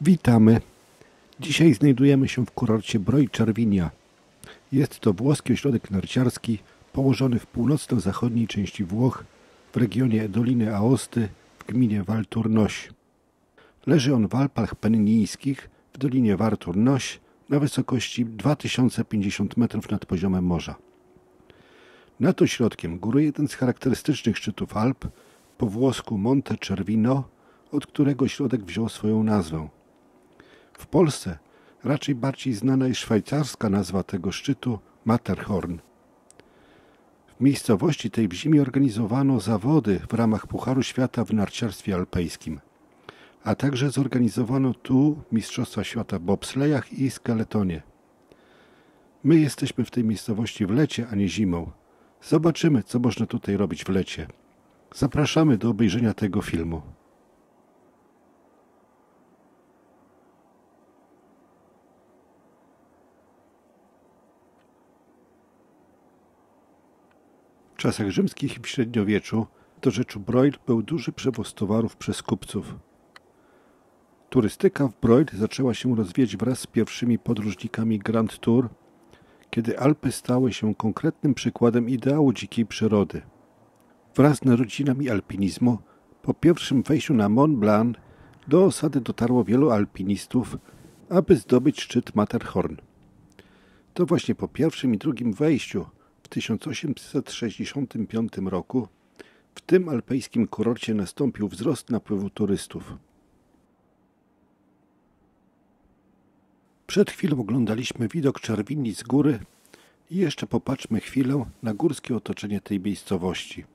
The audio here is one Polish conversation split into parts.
Witamy. Dzisiaj znajdujemy się w kurorcie Broj Cervinia. Jest to włoski ośrodek narciarski położony w północno-zachodniej części Włoch w regionie Doliny Aosty w gminie Val Tournus. Leży on w Alpach Pennijskich w Dolinie Val Tournus na wysokości 2050 metrów nad poziomem morza. Nad ośrodkiem góruje jeden z charakterystycznych szczytów Alp, po włosku Monte Cervino, od którego ośrodek wziął swoją nazwę. W Polsce raczej bardziej znana jest szwajcarska nazwa tego szczytu Matterhorn. W miejscowości tej w zimie organizowano zawody w ramach Pucharu Świata w narciarstwie alpejskim, a także zorganizowano tu Mistrzostwa Świata w bobslejach i skeletonie. My jesteśmy w tej miejscowości w lecie, a nie zimą. Zobaczymy, co można tutaj robić w lecie. Zapraszamy do obejrzenia tego filmu. W czasach rzymskich i w średniowieczu do rzeczy Breuil był duży przewóz towarów przez kupców. Turystyka w Breuil zaczęła się rozwijać wraz z pierwszymi podróżnikami Grand Tour, kiedy Alpy stały się konkretnym przykładem ideału dzikiej przyrody. Wraz z narodzinami alpinizmu po pierwszym wejściu na Mont Blanc do osady dotarło wielu alpinistów, aby zdobyć szczyt Matterhorn. To właśnie po pierwszym i drugim wejściu w 1865 roku w tym alpejskim kurorcie nastąpił wzrost napływu turystów. Przed chwilą oglądaliśmy widok Cervini z góry i jeszcze popatrzmy chwilę na górskie otoczenie tej miejscowości.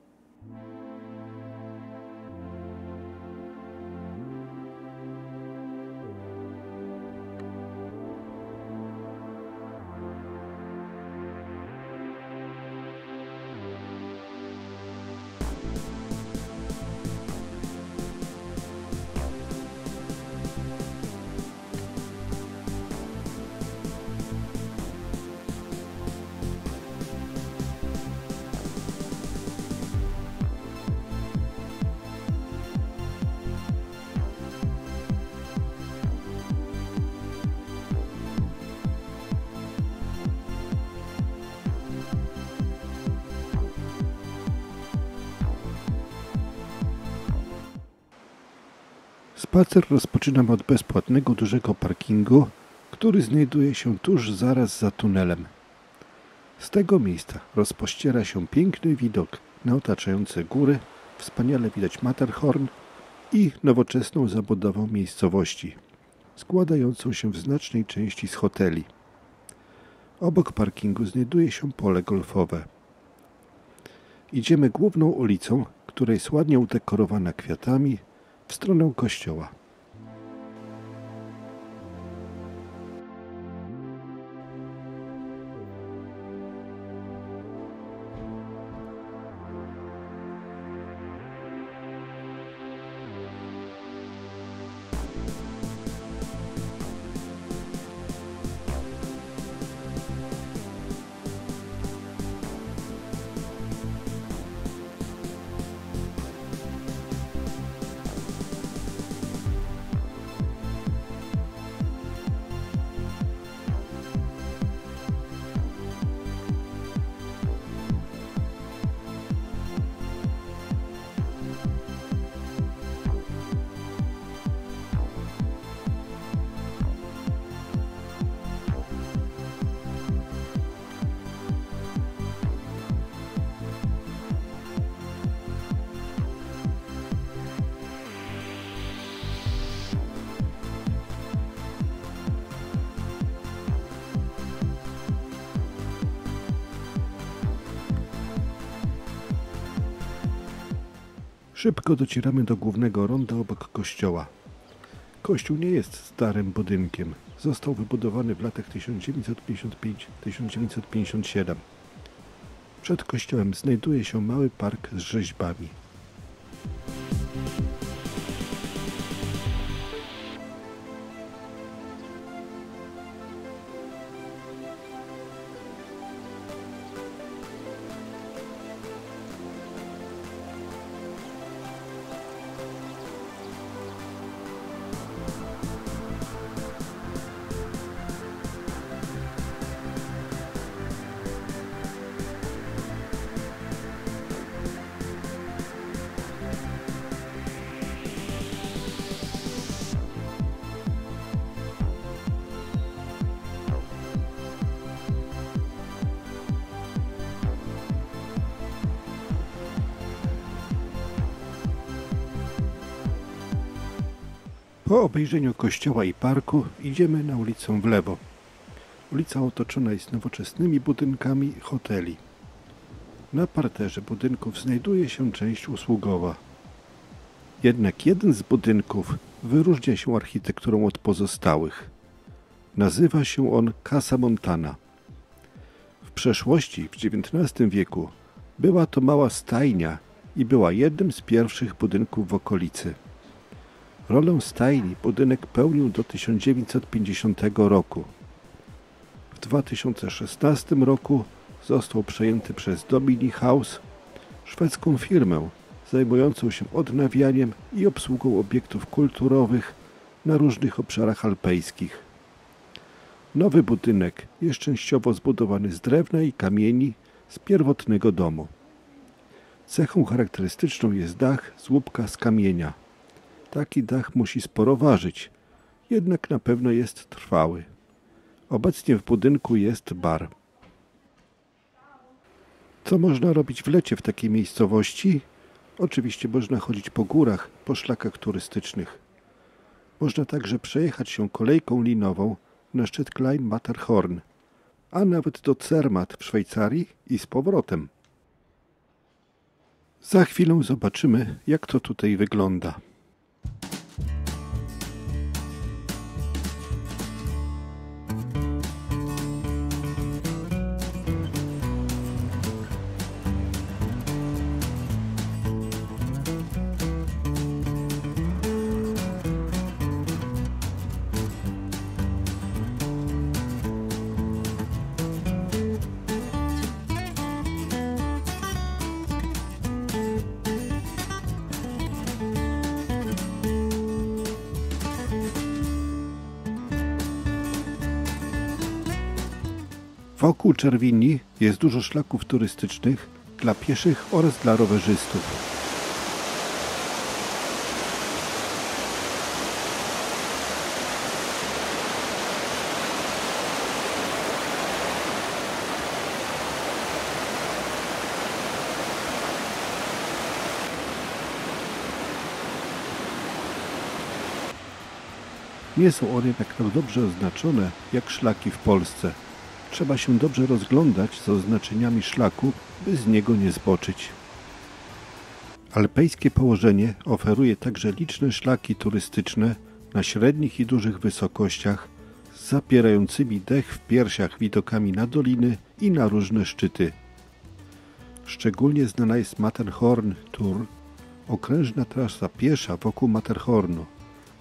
Spacer rozpoczynamy od bezpłatnego dużego parkingu, który znajduje się tuż zaraz za tunelem. Z tego miejsca rozpościera się piękny widok na otaczające góry, wspaniale widać Matterhorn i nowoczesną zabudowę miejscowości, składającą się w znacznej części z hoteli. Obok parkingu znajduje się pole golfowe. Idziemy główną ulicą, która jest ładnie udekorowana kwiatami, w stronę kościoła. Szybko docieramy do głównego ronda obok kościoła. Kościół nie jest starym budynkiem. Został wybudowany w latach 1955-1957. Przed kościołem znajduje się mały park z rzeźbami. Po obejrzeniu kościoła i parku idziemy na ulicę w lewo. Ulica otoczona jest nowoczesnymi budynkami hoteli. Na parterze budynków znajduje się część usługowa. Jednak jeden z budynków wyróżnia się architekturą od pozostałych. Nazywa się on Casa Montana. W przeszłości, w XIX wieku, była to mała stajnia i była jednym z pierwszych budynków w okolicy. Rolę stajni budynek pełnił do 1950 roku. W 2016 roku został przejęty przez Domini House, szwedzką firmę zajmującą się odnawianiem i obsługą obiektów kulturowych na różnych obszarach alpejskich. Nowy budynek jest częściowo zbudowany z drewna i kamieni z pierwotnego domu. Cechą charakterystyczną jest dach z łupka z kamienia. Taki dach musi sporo ważyć, jednak na pewno jest trwały. Obecnie w budynku jest bar. Co można robić w lecie w takiej miejscowości? Oczywiście można chodzić po górach, po szlakach turystycznych. Można także przejechać się kolejką linową na szczyt Klein Matterhorn, a nawet do Zermatt w Szwajcarii i z powrotem. Za chwilę zobaczymy, jak to tutaj wygląda. Wokół Czerwini jest dużo szlaków turystycznych dla pieszych oraz dla rowerzystów. Nie są one jednak tak dobrze oznaczone jak szlaki w Polsce. Trzeba się dobrze rozglądać za oznaczeniami szlaku, by z niego nie zboczyć. Alpejskie położenie oferuje także liczne szlaki turystyczne na średnich i dużych wysokościach z zapierającymi dech w piersiach widokami na doliny i na różne szczyty. Szczególnie znana jest Matterhorn Tour, okrężna trasa piesza wokół Matterhornu,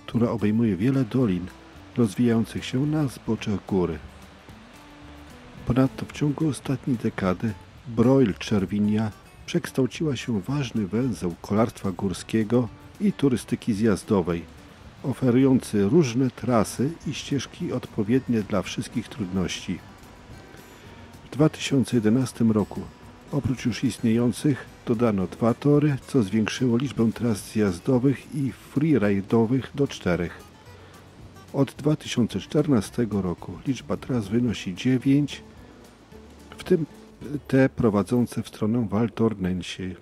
która obejmuje wiele dolin rozwijających się na zboczach góry. Ponadto w ciągu ostatniej dekady Breuil-Czerwinia przekształciła się w ważny węzeł kolarstwa górskiego i turystyki zjazdowej, oferujący różne trasy i ścieżki odpowiednie dla wszystkich trudności. W 2011 roku oprócz już istniejących dodano 2 tory, co zwiększyło liczbę tras zjazdowych i freeridowych do 4. Od 2014 roku liczba tras wynosi 9, w tym te prowadzące w stronę Val Thornensee.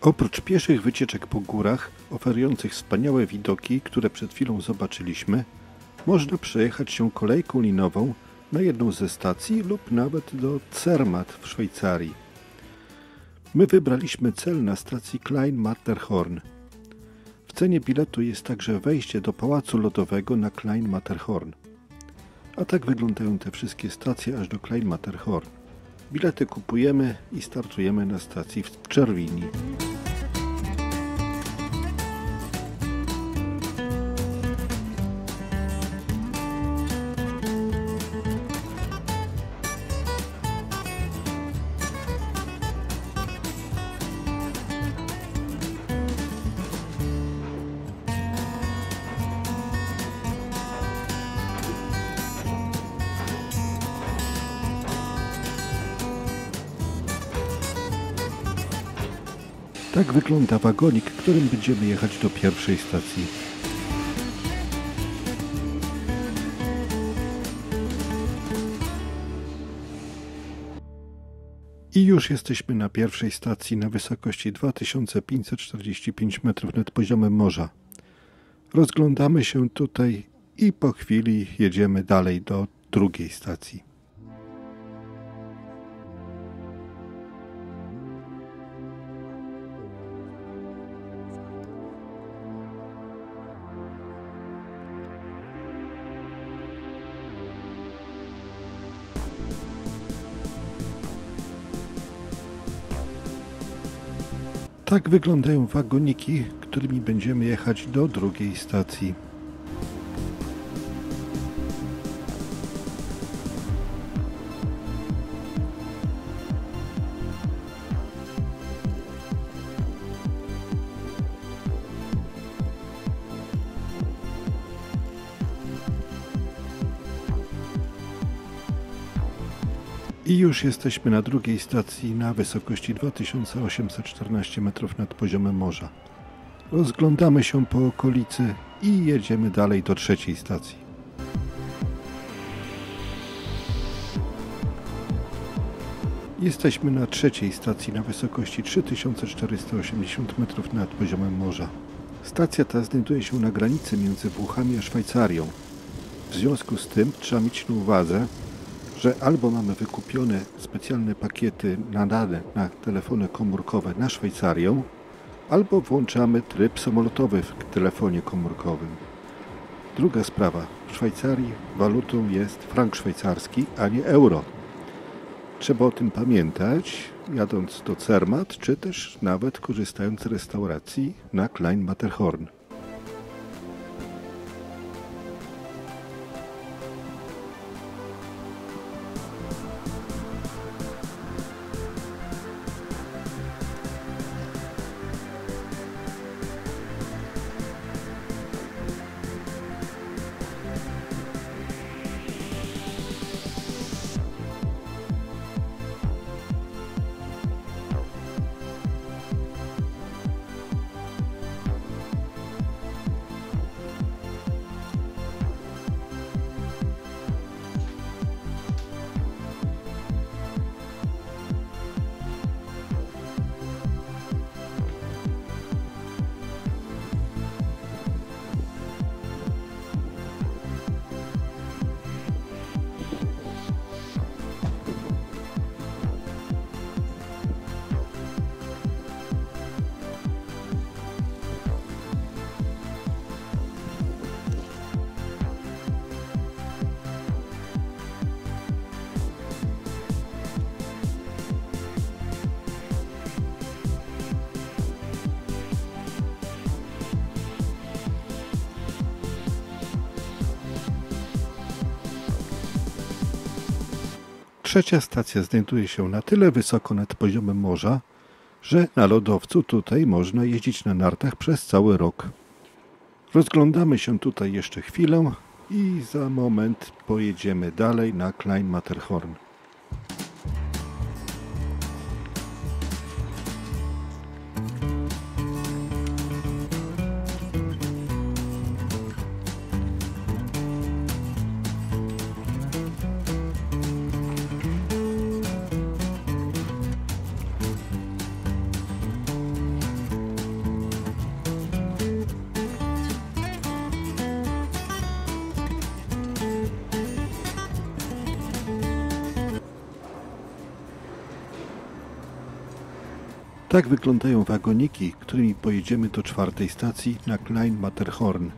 Oprócz pieszych wycieczek po górach, oferujących wspaniałe widoki, które przed chwilą zobaczyliśmy, można przejechać się kolejką linową na jedną ze stacji lub nawet do Zermatt w Szwajcarii. My wybraliśmy cel na stacji Klein Matterhorn. W cenie biletu jest także wejście do Pałacu Lodowego na Klein Matterhorn. A tak wyglądają te wszystkie stacje aż do Klein Matterhorn. Bilety kupujemy i startujemy na stacji w Czerwini. Tak wygląda wagonik, którym będziemy jechać do pierwszej stacji. I już jesteśmy na pierwszej stacji na wysokości 2545 metrów nad poziomem morza. Rozglądamy się tutaj i po chwili jedziemy dalej do drugiej stacji. Tak wyglądają wagoniki, którymi będziemy jechać do drugiej stacji. I już jesteśmy na drugiej stacji na wysokości 2814 metrów nad poziomem morza. Rozglądamy się po okolicy i jedziemy dalej do trzeciej stacji. Jesteśmy na trzeciej stacji na wysokości 3480 metrów nad poziomem morza. Stacja ta znajduje się na granicy między Włochami a Szwajcarią. W związku z tym trzeba mieć na uwadze, że albo mamy wykupione specjalne pakiety nadane na telefony komórkowe na Szwajcarię, albo włączamy tryb samolotowy w telefonie komórkowym. Druga sprawa. W Szwajcarii walutą jest frank szwajcarski, a nie euro. Trzeba o tym pamiętać, jadąc do Zermatt, czy też nawet korzystając z restauracji na Klein Matterhorn. Trzecia stacja znajduje się na tyle wysoko nad poziomem morza, że na lodowcu tutaj można jeździć na nartach przez cały rok. Rozglądamy się tutaj jeszcze chwilę i za moment pojedziemy dalej na Klein Matterhorn. Tak wyglądają wagoniki, którymi pojedziemy do 4. stacji na Klein Matterhorn.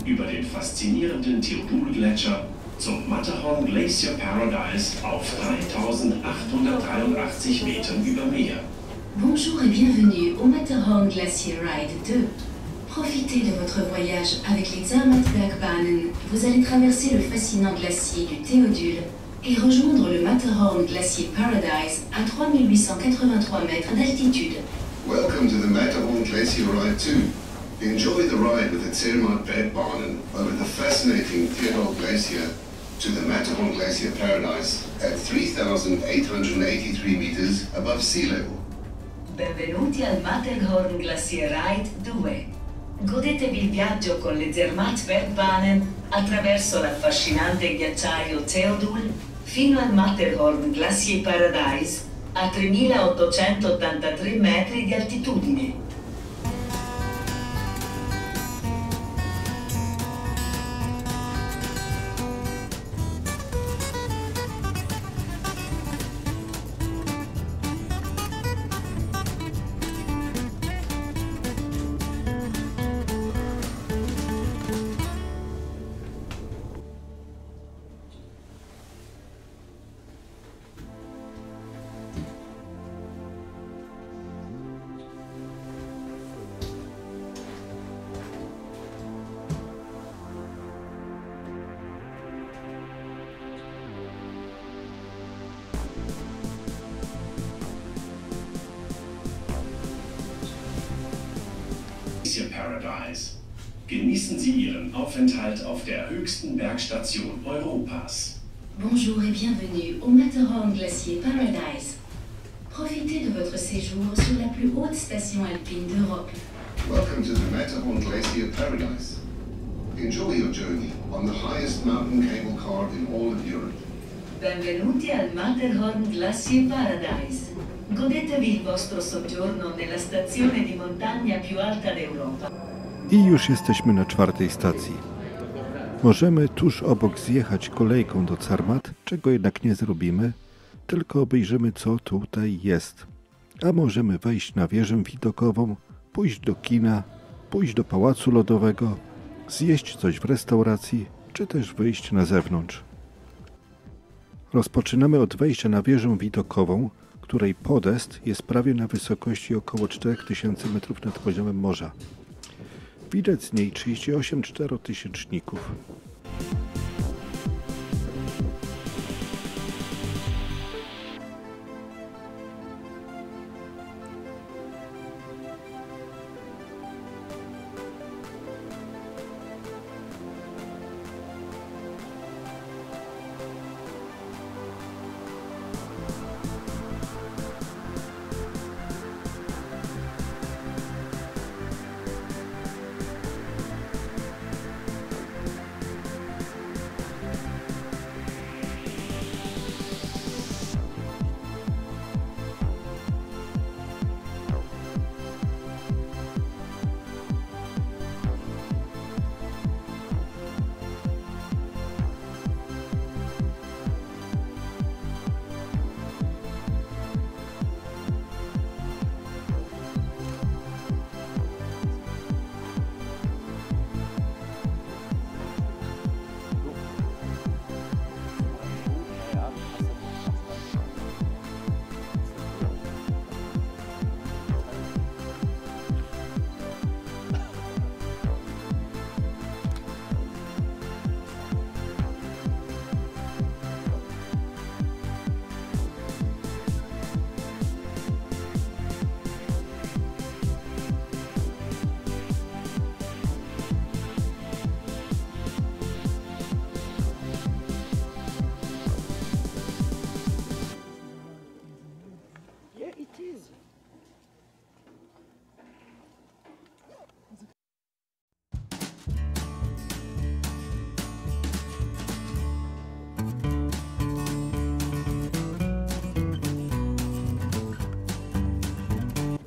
Über den faszinierenden Theodul-Gletscher zum Matterhorn Glacier Paradise auf 3883 Metern über Meer. Bonjour et bienvenue au Matterhorn Glacier Ride 2. Profitez de votre voyage avec les Zermatt-Bergbahnen. Vous allez traverser le fascinant glacier du Théodule et rejoindre le Matterhorn Glacier Paradise à 3883 mètres d'altitude. Welcome to the Matterhorn Glacier Ride 2. Enjoy the ride with the Zermatt-Bergbahnen over the fascinating Theodul Glacier to the Matterhorn Glacier Paradise at 3,883 meters above sea level. Benvenuti al Matterhorn Glacier Ride 2. Godetevi il viaggio con le Zermatt-Bergbahnen attraverso l'affascinante ghiacciaio Theodul fino al Matterhorn Glacier Paradise a 3.883 metri di altitudine. Glacier Paradise. Genießen Sie Ihren Aufenthalt auf der höchsten Bergstation Europas. Bonjour et bienvenue au Matterhorn Glacier Paradise. Profitez de votre séjour sur la plus haute station alpine d'Europe. Welcome to the Matterhorn Glacier Paradise. Enjoy your journey on the highest mountain cable car in all of Europe. Benvenuti al Matterhorn Glacier Paradise. Godetevi il vostro soggiorno nella stazione di montagna più alta d'Europa. I już jesteśmy na 4. stacji. Możemy tuż obok zjechać kolejką do Zermatt, czego jednak nie zrobimy, tylko obejrzymy, co tutaj jest. A możemy wejść na wieżę widokową, pójść do kina, pójść do pałacu lodowego, zjeść coś w restauracji, czy też wyjść na zewnątrz. Rozpoczynamy od wejścia na wieżę widokową, której podest jest prawie na wysokości około 4000 metrów nad poziomem morza. Widać z niej 38 czterotysięczników.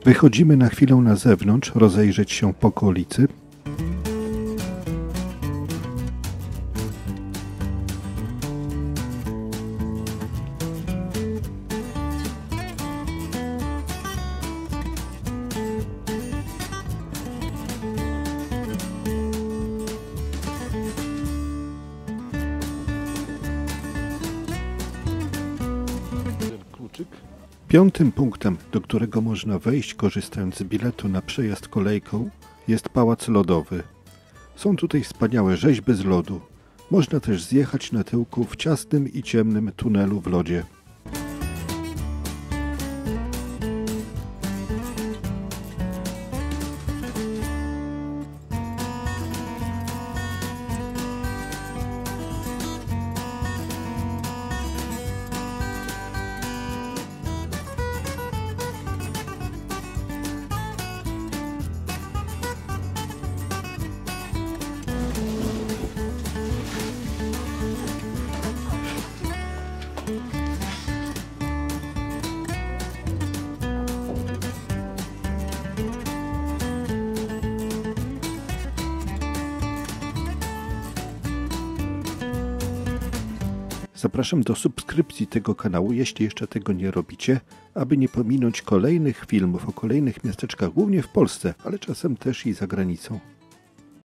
Wychodzimy na chwilę na zewnątrz, rozejrzeć się po okolicy. Piątym punktem, do którego można wejść korzystając z biletu na przejazd kolejką, jest Pałac Lodowy. Są tutaj wspaniałe rzeźby z lodu. Można też zjechać na tyłku w ciasnym i ciemnym tunelu w lodzie. Zapraszam do subskrypcji tego kanału, jeśli jeszcze tego nie robicie, aby nie pominąć kolejnych filmów o kolejnych miasteczkach, głównie w Polsce, ale czasem też i za granicą.